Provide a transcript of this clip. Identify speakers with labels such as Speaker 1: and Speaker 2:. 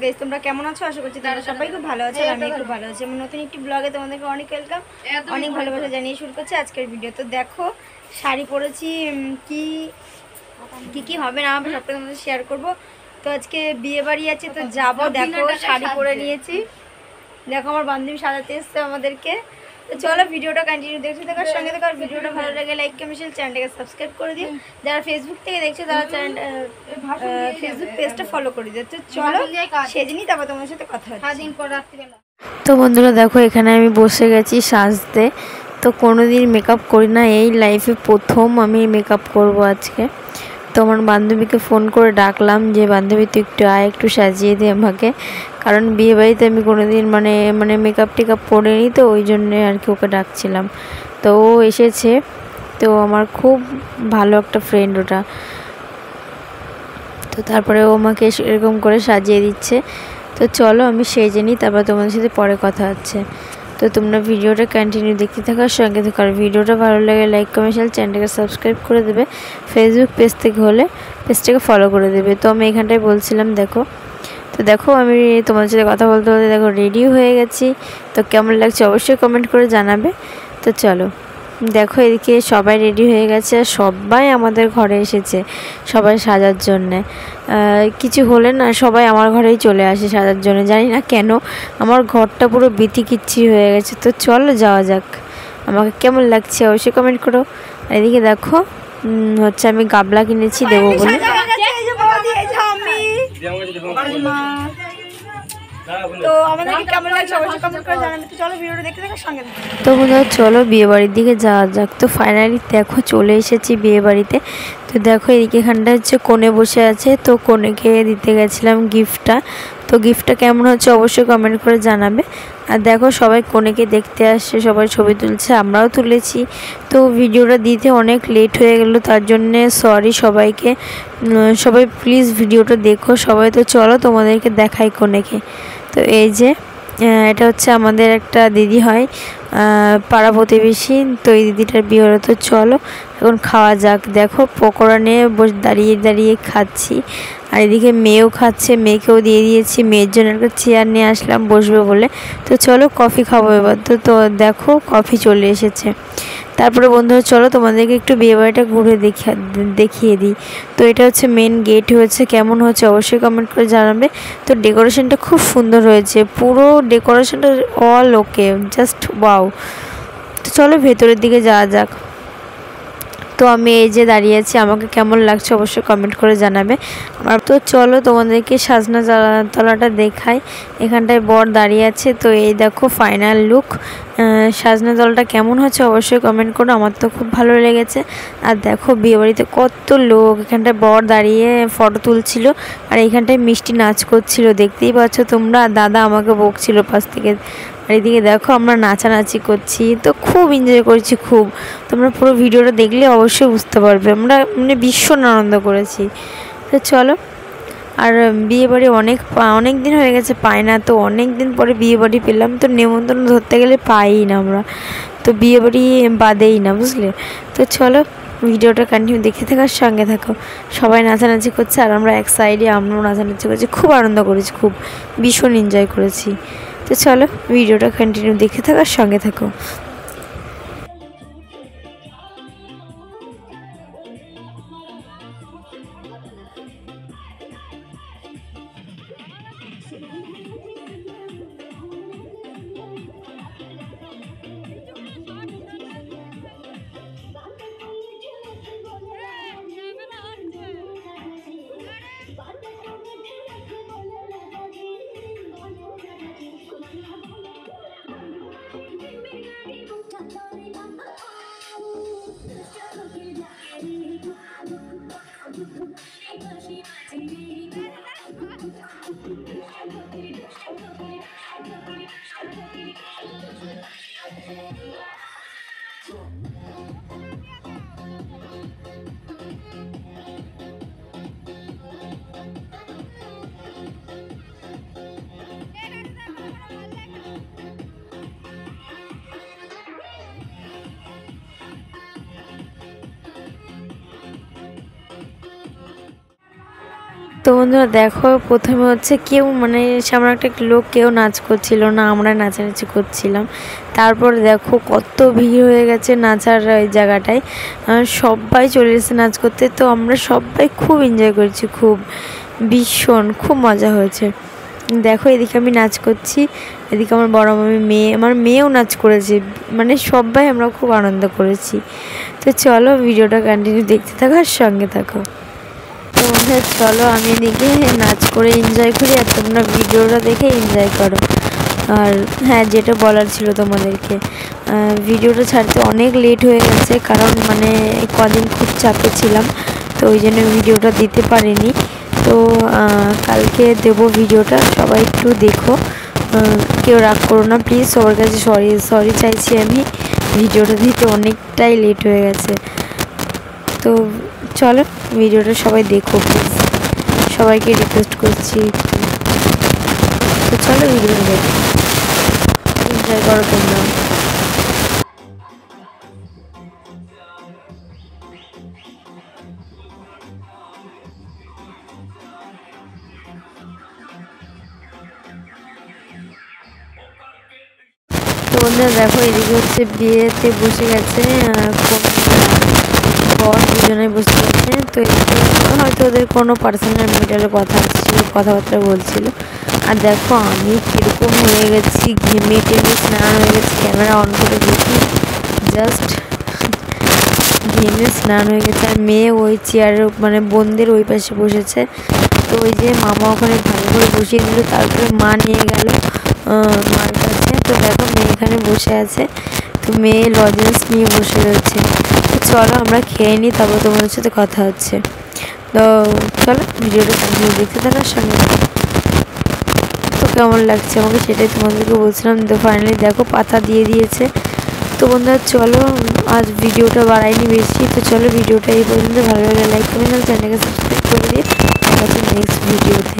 Speaker 1: Guys, তোমরা কেমন আছো? আশা করছি তোমরা সবাই খুব ভালো আছো। আমি খুব ভালো আছি। আমি নতুন একটি ব্লগে তোমাদেরকে অনেক ওয়েলকাম, অনেক ভালোবাসা জানিয়ে শুরু করছি আজকের ভিডিও। তো দেখো শাড়ি পরেছি, কি কি কি হবে না হবে সবটা তোমাদের শেয়ার করব। তো আজকে বিয়ে বাড়ি আছে, তো যাবো। দেখো শাড়ি পরে নিয়েছি, দেখো আমার বান্ধবী সাজাতে এসছে আমাদেরকে। তো চলো ভিডিওটা কন্টিনিউ দেখতে থাকার সঙ্গে থাকার। ভিডিওটা ভালো লাগে লাইক কমেন্ট চ্যানেলটাকে সাবস্ক্রাইব করে দিও। যারা ফেসবুক থেকে দেখছো তারা ফেসবুক পেজটা ফলো করে দিও। তো চলো সেদিনই তারপর তোমার সাথে কথা হচ্ছে।
Speaker 2: তো বন্ধুরা দেখো এখানে আমি বসে গেছি সাজতে। তো কোনোদিন মেকআপ করি না, এই লাইফে প্রথম আমি মেকআপ করব আজকে। তো আমার বান্ধবীকে ফোন করে ডাকলাম যে বান্ধবী তুই একটু আয়, একটু সাজিয়ে দে আমাকে, কারণ বিয়েবাড়িতে আমি কোনোদিন মানে মেকআপ টেকআপ করিনি, তো ওই জন্যে আর কি ওকে ডাকছিলাম। তো ও এসেছে, তো আমার খুব ভালো একটা ফ্রেন্ড ওটা। তো তারপরে ও আমাকে এরকম করে সাজিয়ে দিচ্ছে। তো চলো আমি সেজে নিই, তারপর তোমাদের সাথে পরে কথা হচ্ছে। তো তোমরা ভিডিওটা কন্টিনিউ দেখতে থাকার সঙ্গে থাকো। আর ভিডিওটা ভালো লাগে লাইক কমেন্ট চ্যানেলটাকে সাবস্ক্রাইব করে দেবে। ফেসবুক পেজ থেকে হলে পেজটাকে ফলো করে দেবে। তো আমি এখানটায় বলছিলাম দেখো, তো দেখো আমি তোমাদের সাথে কথা বলতে বলতে দেখো রেডি হয়ে গেছি। তো কেমন লাগছে অবশ্যই কমেন্ট করে জানাবে। তো চলো দেখো এদিকে সবাই রেডি হয়ে গেছে, আর সবাই আমাদের ঘরে এসেছে সবাই সাজার জন্যে। কিছু হলে না সবাই আমার ঘরেই চলে আসে সাজার জন্য, জানি না কেন আমার ঘরটা পুরো বিতিকিচ্ছি হয়ে গেছে। তো চলো যাওয়া যাক, আমাকে কেমন লাগছে অবশ্যই কমেন্ট করো। আর এদিকে দেখো হচ্ছে আমি গাবলা কিনেছি দেবো বলে।
Speaker 1: তো আমাদেরকে কেমন লাগছে অবশ্যই কমেন্ট করে জানাবে। তো চলো ভিডিওটা দেখতে থাকার সঙ্গে থাকো।
Speaker 2: তো বন্ধুরা চলো বিয়ে বাড়ির দিকে যাওয়া যাক। তো ফাইনালি দেখো চলে এসেছি বিয়ে বাড়িতে। তো দেখো এদিকে এখানটা হচ্ছে কোণে বসে আছে, তো কোণেকে দিতে গেছিলাম গিফটটা। তো গিফটটা কেমন হচ্ছে অবশ্যই কমেন্ট করে জানাবে। আর দেখো সবাই কোণেকে দেখতে আসছে, সবাই ছবি তুলছে, আমরাও তুলেছি। তো ভিডিওটা দিতে অনেক লেট হয়ে গেল, তার জন্যে সরি সবাইকে। সবাই প্লিজ ভিডিওটা দেখো সবাই। তো চলো তোমাদেরকে দেখাই কোণেকে। তো এই যে এটা হচ্ছে আমাদের একটা দিদি হয়, পাড়া প্রতিবেশী। তো এই দিদিটার বিয়ে হলো। তো চলো এখন খাওয়া যাক। দেখো পকোড়া নিয়ে দাঁড়িয়ে দাঁড়িয়ে খাচ্ছি, আর এদিকে মেয়েও খাচ্ছে, মেয়েকেও দিয়ে দিয়েছি। মেয়ের জন্য একটা চেয়ার নিয়ে আসলাম বসবে বলে। তো চলো কফি খাবো এবার। তো দেখো কফি চলে এসেছে। তারপরে বন্ধুরা চলো তোমাদেরকে একটু বিয়েবাড়িটা ঘুরে দেখিয়ে দিই। তো এটা হচ্ছে মেন গেট হয়েছে, কেমন হচ্ছে অবশ্যই কমেন্ট করে জানাবে। তো ডেকোরেশনটা খুব সুন্দর হয়েছে, পুরো ডেকোরেশনটা অল ওকে, জাস্ট ওয়াও। তো চলো ভেতরের দিকে যাওয়া যাক। তো আমি এই যে দাঁড়িয়ে আছি, আমাকে কেমন লাগছে অবশ্যই কমেন্ট করে জানাবে। আর তো চলো তোমাদেরকে সাজনা তলাটা দেখাই। এখানটায় বর দাঁড়িয়ে আছে। তো এই দেখো ফাইনাল লুক, সাজনা তলাটা কেমন হচ্ছে অবশ্যই কমেন্ট করো। আমার তো খুব ভালো লেগেছে। আর দেখো বিয়েবাড়িতে কত লোক, এখানটায় বর দাঁড়িয়ে ফটো তুলছিল, আর এইখানটায় মিষ্টি নাচ করছিল, দেখতেই পাচ্ছ তোমরা। দাদা আমাকে বকছিল পাশ থেকে। আর এদিকে দেখো আমরা নাচানাচি করছি, তো খুব এনজয় করছি খুব। তোমরা পুরো ভিডিওটা দেখলে অবশ্যই বুঝতে পারবে, আমরা ভীষণ আনন্দ করেছি। তো চলো, আর বিয়েবাড়ি অনেক দিন হয়ে গেছে পাই না, তো অনেক দিন পরে বিয়েবাড়ি পেলাম। তো নেমন্তন্ন ধরতে গেলে পাই না আমরা, তো বিয়েবাড়ি বাদেই না, বুঝলে। তো চলো ভিডিওটা কন্টিনিউ দেখে থাকার সঙ্গে থাকো। সবাই নাচানাচি করছে, আর আমরা এক সাইডে আমরাও নাচানাচি করছি, খুব আনন্দ করেছি, খুব ভীষণ এনজয় করেছি। তো চলো ভিডিওটা কন্টিনিউ দেখে থাকার সঙ্গে থাকো। তো বন্ধুরা দেখো প্রথমে হচ্ছে কেউ মানে সামনে একটা লোক কেউ নাচ করছিল না, আমরা নাচানাচি করছিলাম। তারপর দেখো কত ভিড় হয়ে গেছে নাচার ওই জায়গাটায়, সবাই চলে এসেছে নাচ করতে। তো আমরা সবাই খুব এনজয় করেছি, ভীষণ খুব মজা হয়েছে। দেখো এদিকে আমি নাচ করছি, এদিকে আমার বড় মামি আমার মেয়েও নাচ করেছে, মানে সবাই আমরা খুব আনন্দ করেছি। তো চলো ভিডিওটা কন্টিনিউ দেখতে থাকো আর সঙ্গে থাকো। তো বন্ধুরা চলো আমি এদিকে নাচ করে এনজয় করি আর তোমরা ভিডিওটা দেখে এনজয় করো। আর হ্যাঁ, যেটা বলার ছিল তোমাদেরকে, ভিডিওটা ছাড়তে অনেক লেট হয়ে গেছে, কারণ মানে কদিন খুব চাপে ছিলাম, তো ওই জন্য ভিডিওটা দিতে পারিনি। তো কালকে দেবো ভিডিওটা, সবাই একটু দেখো, কেউ রাগ করো না প্লিজ, সবার কাছে সরি চাইছি আমি, ভিডিওটা দিতে অনেকটাই লেট হয়ে গেছে। তো চলো ভিডিওটা সবাই দেখো প্লিজ, সবাইকে রিকোয়েস্ট করছি। তো চলো ভিডিওটা দেখো, এনজয় করো তোমরা। তো বন্ধুরা দেখো এদিকে হচ্ছে বিয়েতে বসে গেছে, বর দুজনে বসে গেছে। তো এদিকে হয়তো ওদের কোনো পার্সোনাল ম্যাটারে কথাবার্তা বলছিল। আর দেখো আমি কীরকম হয়ে গেছি, ঘেমে টেমে স্নান হয়ে গেছি, ক্যামেরা অন করে দেখি জাস্ট ঘেমে স্নান হয়ে গেছে। আর মেয়ে ওই চেয়ারের মানে বোনদের ওই পাশে বসেছে। তো ওই যে মামা ওখানে ভালো করে বসিয়ে দিল, তারপরে মা নিয়ে গেল মার কাছে। তো দেখো মেয়ে এখানে বসে আছে, তো মেয়ে লজেন্স নিয়ে বসে রয়েছে। তো চলো আমরা খেয়ে নিই, তারপর তোমাদের সাথে কথা হচ্ছে। তো চলো ভিডিওটা কন্টিনিউ দেখতে থাকার সঙ্গে। তো কেমন লাগছে আমাকে সেটাই তোমাদেরকে বলছিলাম। তো ফাইনালি দেখো পাতা দিয়ে দিয়েছে। তো বন্ধুরা চলো আজ ভিডিওটা বাড়াইনি বেশি। তো চলো ভিডিওটা এই পর্যন্ত, ভালো লাগে লাইক কমেন্ট আর চ্যানেলকে সাবস্ক্রাইব করে দিয়ে নেক্সট ভিডিওতে।